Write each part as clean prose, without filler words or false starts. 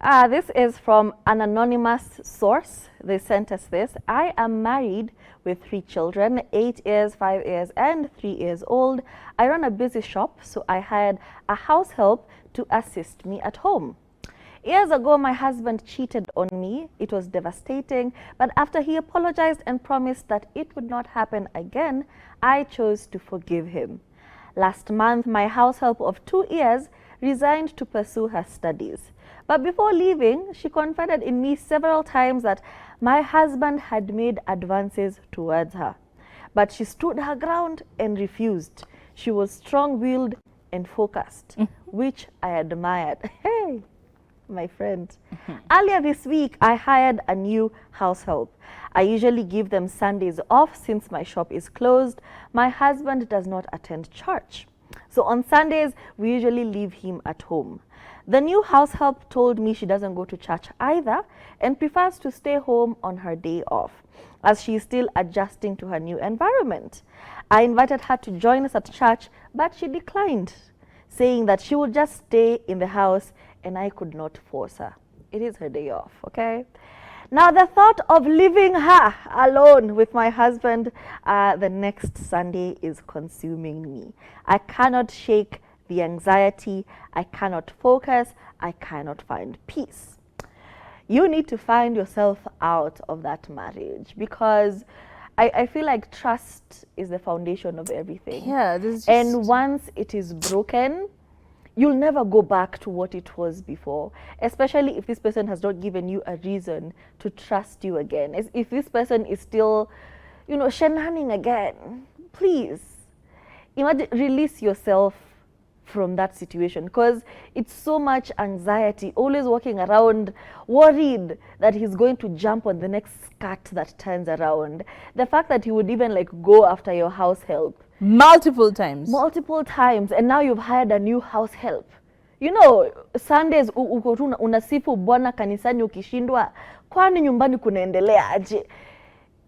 This is from an anonymous source. They sent us this. I am married with 3 children, 8 years, 5 years, and 3 years old. I run a busy shop, so I hired a house help to assist me at home. Years ago, my husband cheated on me. It was devastating, but after he apologized and promised that it would not happen again, I chose to forgive him. Last month, my house help of 2 years resigned to pursue her studies. But before leaving, she confided in me several times that my husband had made advances towards her. But she stood her ground and refused. She was strong-willed and focused, which I admired. Hey, my friend. Earlier this week, I hired a new house help. I usually give them Sundays off since my shop is closed. My husband does not attend church. So on Sundays, we usually leave him at home. The new house help told me she doesn't go to church either and prefers to stay home on her day off, as she is still adjusting to her new environment. I invited her to join us at church, but she declined, saying that she would just stay in the house and I could not force her. It is her day off, okay? Now, the thought of leaving her alone with my husband the next Sunday is consuming me. I cannot shake the anxiety. I cannot focus. I cannot find peace. You need to find yourself out of that marriage, because I feel like trust is the foundation of everything. Yeah, this is just... And once it is broken, you'll never go back to what it was before, especially if this person has not given you a reason to trust you again. If this person is still, you know, shenanigans again, please, imagine, release yourself from that situation, because it's so much anxiety, always walking around worried that he's going to jump on the next skirt that turns around. The fact that he would even like go after your house help multiple times, and now you've hired a new house help. You know, Sundays uko tu unasifu Bwana kanisani, ukishindwa kwani nyumbani kunaendelea aje?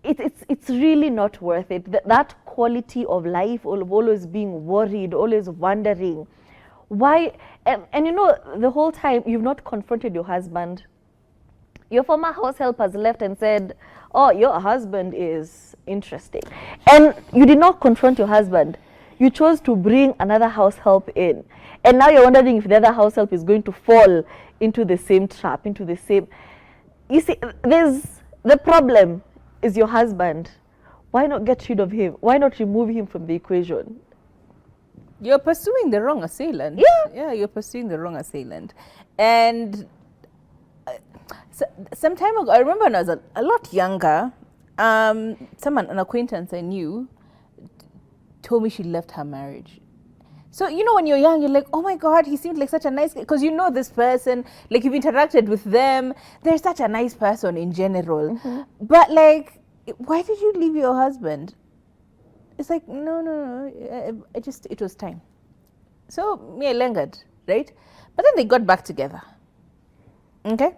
It's really not worth it. That quality of life, of always being worried, always wondering why, and you know, the whole time you've not confronted your husband. Your former house help has left and said, oh, your husband is interesting. And you did not confront your husband. You chose to bring another house help in. And now you're wondering if the other house help is going to fall into the same trap, into the same... You see, the problem is your husband. Why not get rid of him? Why not remove him from the equation? You're pursuing the wrong assailant. Yeah, you're pursuing the wrong assailant. And some time ago, I remember when I was a lot younger, an acquaintance I knew told me she left her marriage. So, you know, when you're young, you're like, oh my God, he seemed like such a nice guy. Because you know this person, like you've interacted with them. They're such a nice person in general. But like, why did you leave your husband? It's like, no, it was time. So, me, I lingered, right? But then they got back together. Okay?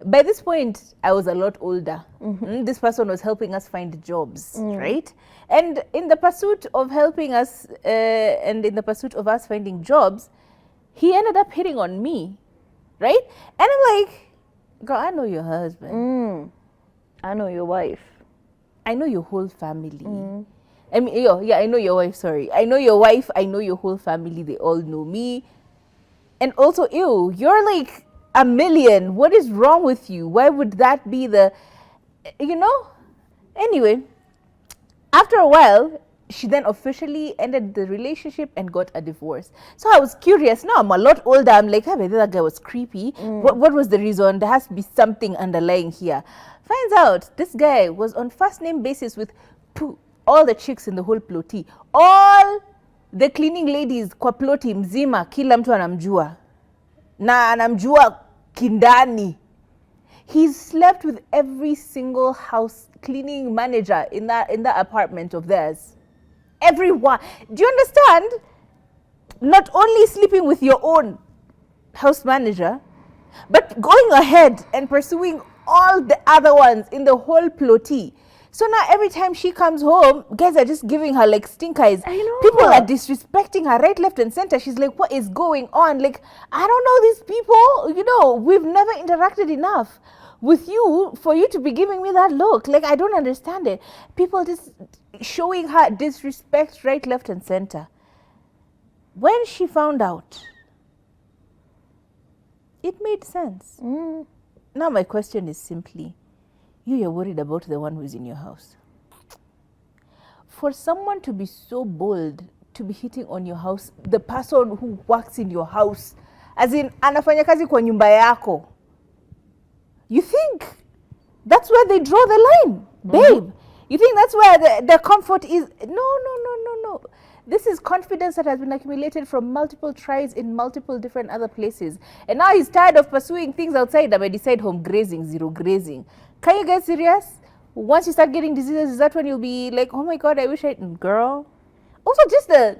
By this point, I was a lot older. This person was helping us find jobs, right? And in the pursuit of helping us, and in the pursuit of us finding jobs, he ended up hitting on me, right? And I'm like, girl, I know your husband. I know your wife. I know your whole family. I mean, yeah, I know your wife, sorry. I know your wife, I know your whole family, they all know me. And also, ew, you're like a million. What is wrong with you? Why would that be the, you know? Anyway, after a while, she then officially ended the relationship and got a divorce. So I was curious. Now I'm a lot older. I'm like, hey, that guy was creepy. What was the reason? There has to be something underlying here. Finds out this guy was on first name basis with all the chicks in the whole ploti. All the cleaning ladies kwa ploti mzima, kila mtu anamjua. Na anamjua kindani. He's slept with every single house cleaning manager in that apartment of theirs. Everyone. Do you understand? Not only sleeping with your own house manager, but going ahead and pursuing all the other ones in the whole ploti. So now every time she comes home, guys are just giving her like stink eyes. I know. People are disrespecting her right, left, and center. She's like, what is going on? Like, I don't know these people. You know, we've never interacted enough with you for you to be giving me that look. Like, I don't understand it. People just showing her disrespect right, left, and center. When she found out, it made sense. Now my question is simply, you're worried about the one who's in your house. For someone to be so bold to be hitting on your house, the person who works in your house, as in anafanya kazi kwa nyumba yako, you think that's where they draw the line, babe? You think that's where the comfort is? No. This is confidence that has been accumulated from multiple tries in multiple different other places. And now he's tired of pursuing things outside. I may decide home grazing, zero grazing. Can you get serious? Once you start getting diseases, is that when you'll be like, oh my God, I wish I... Girl. Also, just the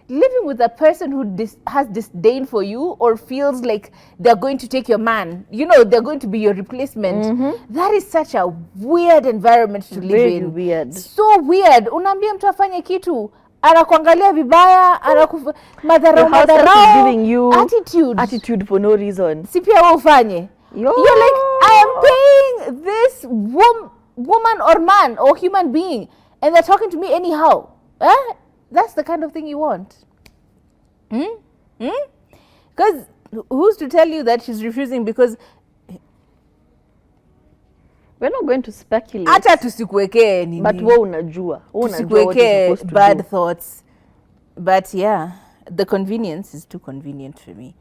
living with a person who has disdain for you or feels like they're going to take your man. You know, they're going to be your replacement. That is such a weird environment to live Very in. weird. So weird. Unaambia mtu afanye kitu, anakuangalia vibaya, madharau, giving you attitude for no reason. Si pia wewe ufanye. You're like, I am paying this woman or man or human being and they're talking to me anyhow. That's the kind of thing you want. Because who's to tell you that she's refusing? Because we're not going to speculate. Hata tusikuwekee nini. But wewe unajua. Tusikuwekee bad thoughts. But yeah, the convenience is too convenient for me.